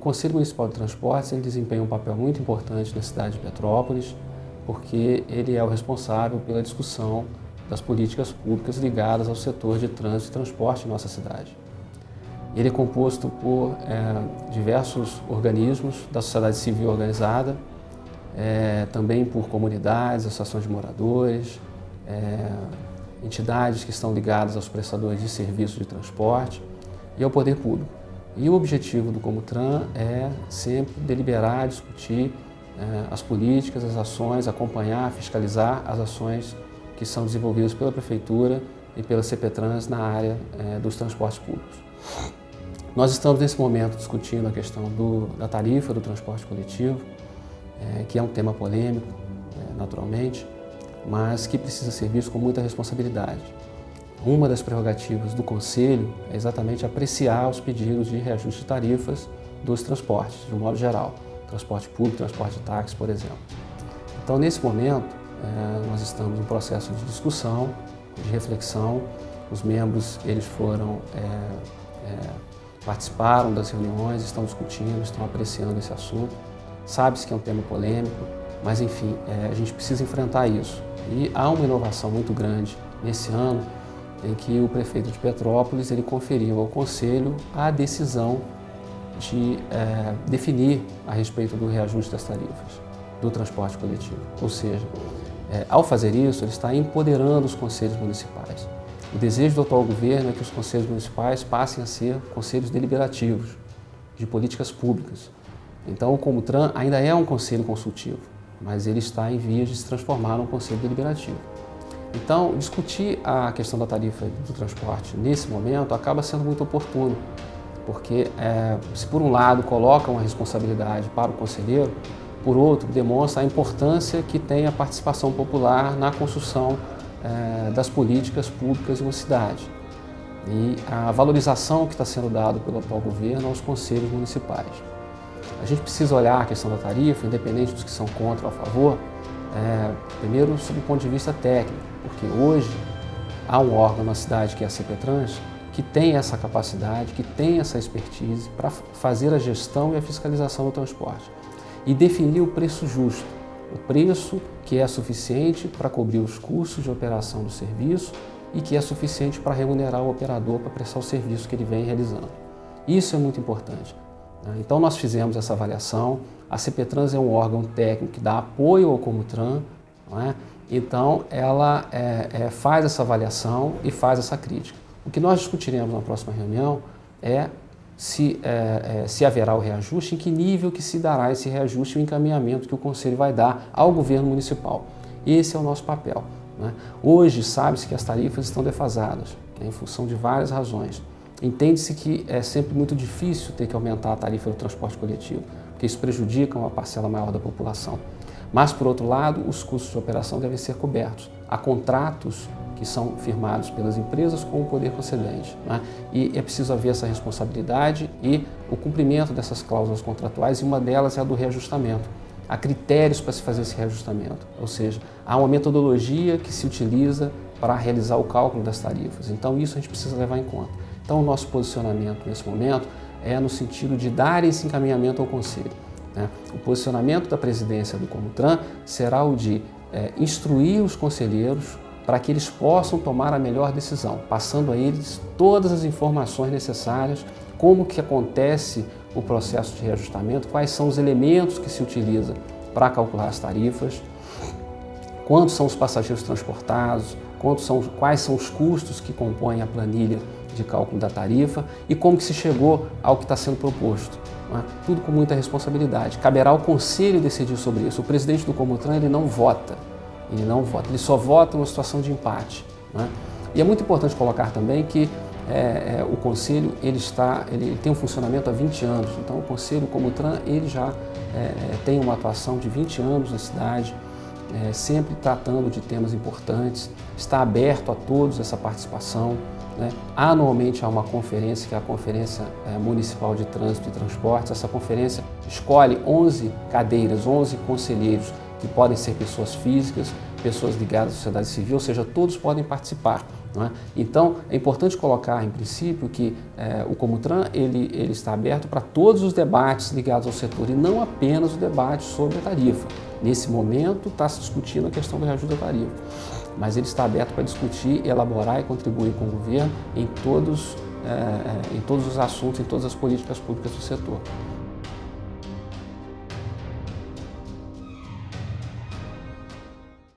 Conselho Municipal de Transportes ele desempenha um papel muito importante na cidade de Petrópolis, porque ele é o responsável pela discussão das políticas públicas ligadas ao setor de trânsito e transporte em nossa cidade. Ele é composto por diversos organismos da sociedade civil organizada, também por comunidades, associações de moradores, entidades que estão ligadas aos prestadores de serviços de transporte e ao poder público. E o objetivo do Comutran é sempre deliberar, discutir as políticas, as ações, acompanhar, fiscalizar as ações que são desenvolvidas pela Prefeitura e pela CPTrans na área dos transportes públicos. Nós estamos nesse momento discutindo a questão da tarifa do transporte coletivo, que é um tema polêmico, naturalmente, mas que precisa ser visto com muita responsabilidade. Uma das prerrogativas do Conselho é exatamente apreciar os pedidos de reajuste de tarifas dos transportes, de um modo geral, transporte público, transporte de táxi, por exemplo. Então, nesse momento, nós estamos em processo de discussão, de reflexão. Os membros, eles participaram das reuniões, estão discutindo, estão apreciando esse assunto. Sabe-se que é um tema polêmico, mas, enfim, a gente precisa enfrentar isso. E há uma inovação muito grande nesse ano, em que o prefeito de Petrópolis ele conferiu ao Conselho a decisão de definir a respeito do reajuste das tarifas do transporte coletivo. Ou seja, ao fazer isso, ele está empoderando os conselhos municipais. O desejo do atual governo é que os conselhos municipais passem a ser conselhos deliberativos de políticas públicas. Então, o Comutran ainda é um conselho consultivo, mas ele está em vias de se transformar num conselho deliberativo. Então, discutir a questão da tarifa do transporte nesse momento acaba sendo muito oportuno, porque se por um lado coloca uma responsabilidade para o conselheiro, por outro demonstra a importância que tem a participação popular na construção das políticas públicas em uma cidade e a valorização que está sendo dada pelo atual governo aos conselhos municipais. A gente precisa olhar a questão da tarifa, independente dos que são contra ou a favor, primeiro sob o ponto de vista técnico, porque hoje há um órgão na cidade que é a CPTrans, que tem essa capacidade, que tem essa expertise para fazer a gestão e a fiscalização do transporte e definir o preço justo, o preço que é suficiente para cobrir os custos de operação do serviço e que é suficiente para remunerar o operador para prestar o serviço que ele vem realizando. Isso é muito importante. Então nós fizemos essa avaliação, a CPTrans é um órgão técnico que dá apoio ao Comutran, não é? Então ela faz essa avaliação e faz essa crítica. O que nós discutiremos na próxima reunião é se haverá o reajuste, em que nível que se dará esse reajuste e o encaminhamento que o Conselho vai dar ao governo municipal. Esse é o nosso papel, né? Hoje sabe-se que as tarifas estão defasadas, né, em função de várias razões. Entende-se que é sempre muito difícil ter que aumentar a tarifa do transporte coletivo, porque isso prejudica uma parcela maior da população. Mas, por outro lado, os custos de operação devem ser cobertos. Há contratos que são firmados pelas empresas com o poder concedente, né? E é preciso haver essa responsabilidade e o cumprimento dessas cláusulas contratuais, e uma delas é a do reajustamento. Há critérios para se fazer esse reajustamento, ou seja, há uma metodologia que se utiliza para realizar o cálculo das tarifas. Então, isso a gente precisa levar em conta. Então, o nosso posicionamento nesse momento é no sentido de dar esse encaminhamento ao Conselho, né? O posicionamento da presidência do Comutran será o de instruir os conselheiros para que eles possam tomar a melhor decisão, passando a eles todas as informações necessárias, como que acontece o processo de reajustamento, quais são os elementos que se utiliza para calcular as tarifas, quantos são os passageiros transportados, quais são os custos que compõem a planilha de cálculo da tarifa e como que se chegou ao que está sendo proposto, né? Tudo com muita responsabilidade. Caberá ao Conselho decidir sobre isso. O presidente do Comutran ele não vota, ele só vota numa situação de empate, né? E é muito importante colocar também que o Conselho ele tem um funcionamento há 20 anos, então o Conselho Comutran ele já tem uma atuação de 20 anos na cidade, sempre tratando de temas importantes, está aberto a todos essa participação, né? Anualmente há uma conferência, que é a Conferência Municipal de Trânsito e Transportes. Essa conferência escolhe 11 cadeiras, 11 conselheiros, que podem ser pessoas físicas, pessoas ligadas à sociedade civil, ou seja, todos podem participar. Não é? Então, é importante colocar, em princípio, que o Comutran ele está aberto para todos os debates ligados ao setor e não apenas o debate sobre a tarifa. Nesse momento, está se discutindo a questão do reajuste da tarifa, mas ele está aberto para discutir, elaborar e contribuir com o governo em todos os assuntos, em todas as políticas públicas do setor.